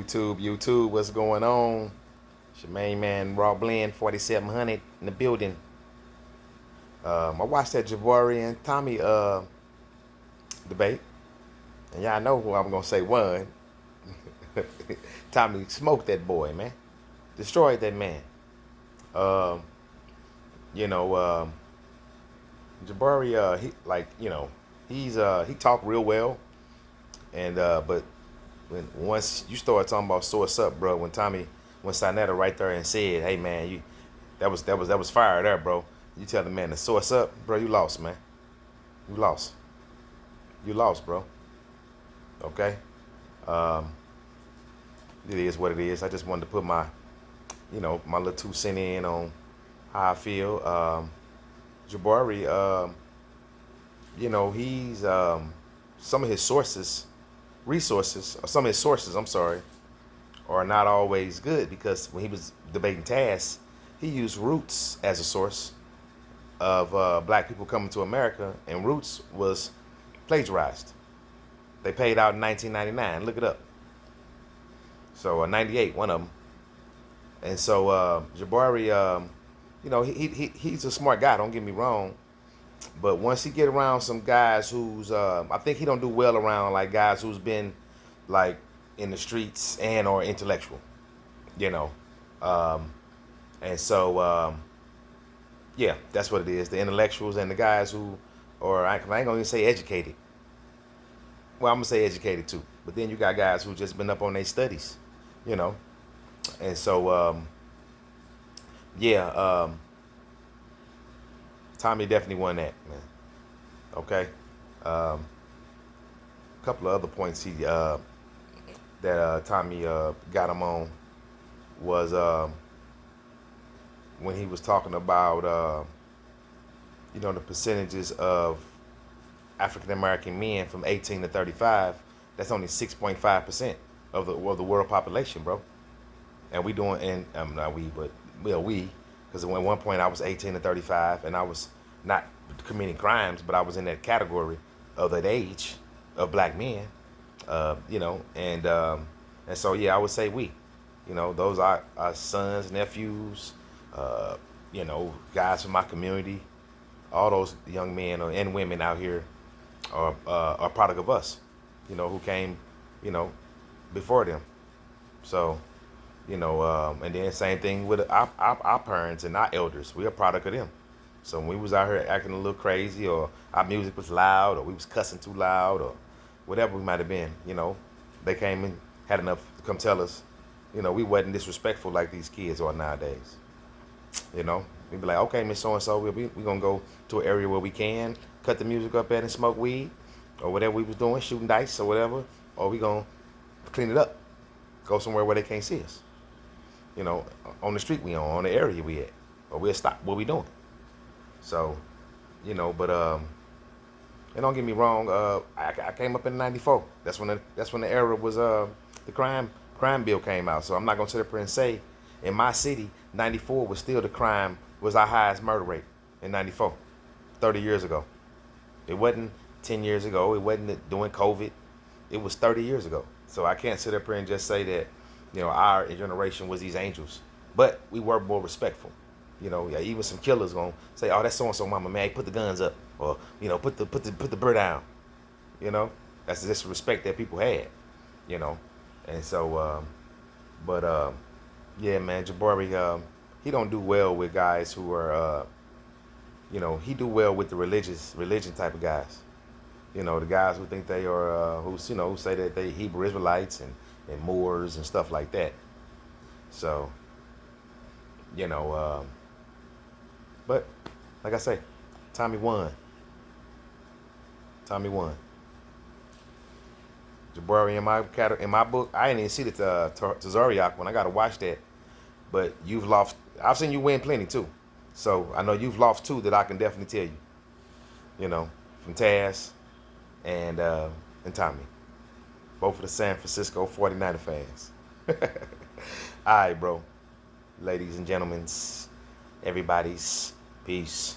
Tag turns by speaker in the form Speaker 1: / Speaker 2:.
Speaker 1: YouTube, what's going on? It's your main man, Raw Blend 4700 in the building. I watched that Jabari and Tommy debate, and y'all know who I'm gonna say won. Tommy smoked that boy, man. Destroyed that man. Um, you know, Jabari, he talked real well, and but once you start talking about source up, bro, when Sanater right there and said, "Hey man, that was fire there, bro." You tell the man to source up, bro. You lost, man. You lost. You lost, bro. Okay. Um, it is what it is. I just wanted to put my little 2 cents in on how I feel. Jabari, he's some of his some of his sources, I'm sorry, are not always good because when he was debating Taz, he used Roots as a source of black people coming to America, and Roots was plagiarized. They paid out in 1999. Look it up. So 98, one of them. And so Jabari, he's a smart guy. Don't get me wrong, but once he get around some guys who's, I think he don't do well around like guys who's been like in the streets and or intellectual, you know, um, and so yeah, that's what it is. The intellectuals and the guys who, or I ain't gonna even say educated. Well, I'm gonna say educated too. But then you got guys who just been up on their studies, you know, and so yeah, Tommy definitely won that, man. Okay. A couple of other points that Tommy got him on was when he was talking about the percentages of African American men from 18 to 35. That's only 6.5% of the world population, bro. And we doing, and not we, but we, because at one point I was 18 to 35, and I was not committing crimes, but I was in that category of that age of black men, and so yeah, I would say we, those are our sons, nephews, guys from my community, all those young men and women out here are product of us, who came, before them. So, and then same thing with our parents and our elders. We're a product of them. So when we was out here acting a little crazy, or our music was loud, or we was cussing too loud, or whatever we might have been, they came and had enough to come tell us, we wasn't disrespectful like these kids are nowadays. We'd be like, okay, Miss So-and-so, we going to go to an area where we can cut the music up at and smoke weed, or whatever we was doing, shooting dice or whatever, or we going to clean it up, go somewhere where they can't see us. On the street we on the area we at, or we'll stop what we doing. So, but and don't get me wrong, I came up in '94. That's when the era was the crime bill came out. So I'm not gonna sit up here and say in my city '94 was still was our highest murder rate in '94, 30 years ago. It wasn't 10 years ago. It wasn't during COVID. It was 30 years ago. So I can't sit up here and just say that our generation was these angels, but we were more respectful. Yeah, even some killers gonna say, "Oh, that's so and so, mama, man, put the guns up," or put the bird down. That's just the respect that people had. And so, yeah, man, Jabari, he don't do well with guys who are, he do well with the religion type of guys. The guys who think they are, who say that they Hebrew Israelites and Moors and stuff like that. So, but like I say, Tommy won. Tommy won. Jabari in my book, I didn't even see the Tazariak one. I gotta watch that. But you've lost. I've seen you win plenty too. So I know you've lost two that I can definitely tell you. From Taz and Tommy. Both of the San Francisco 49er fans. All right, bro. Ladies and gentlemen, everybody's peace.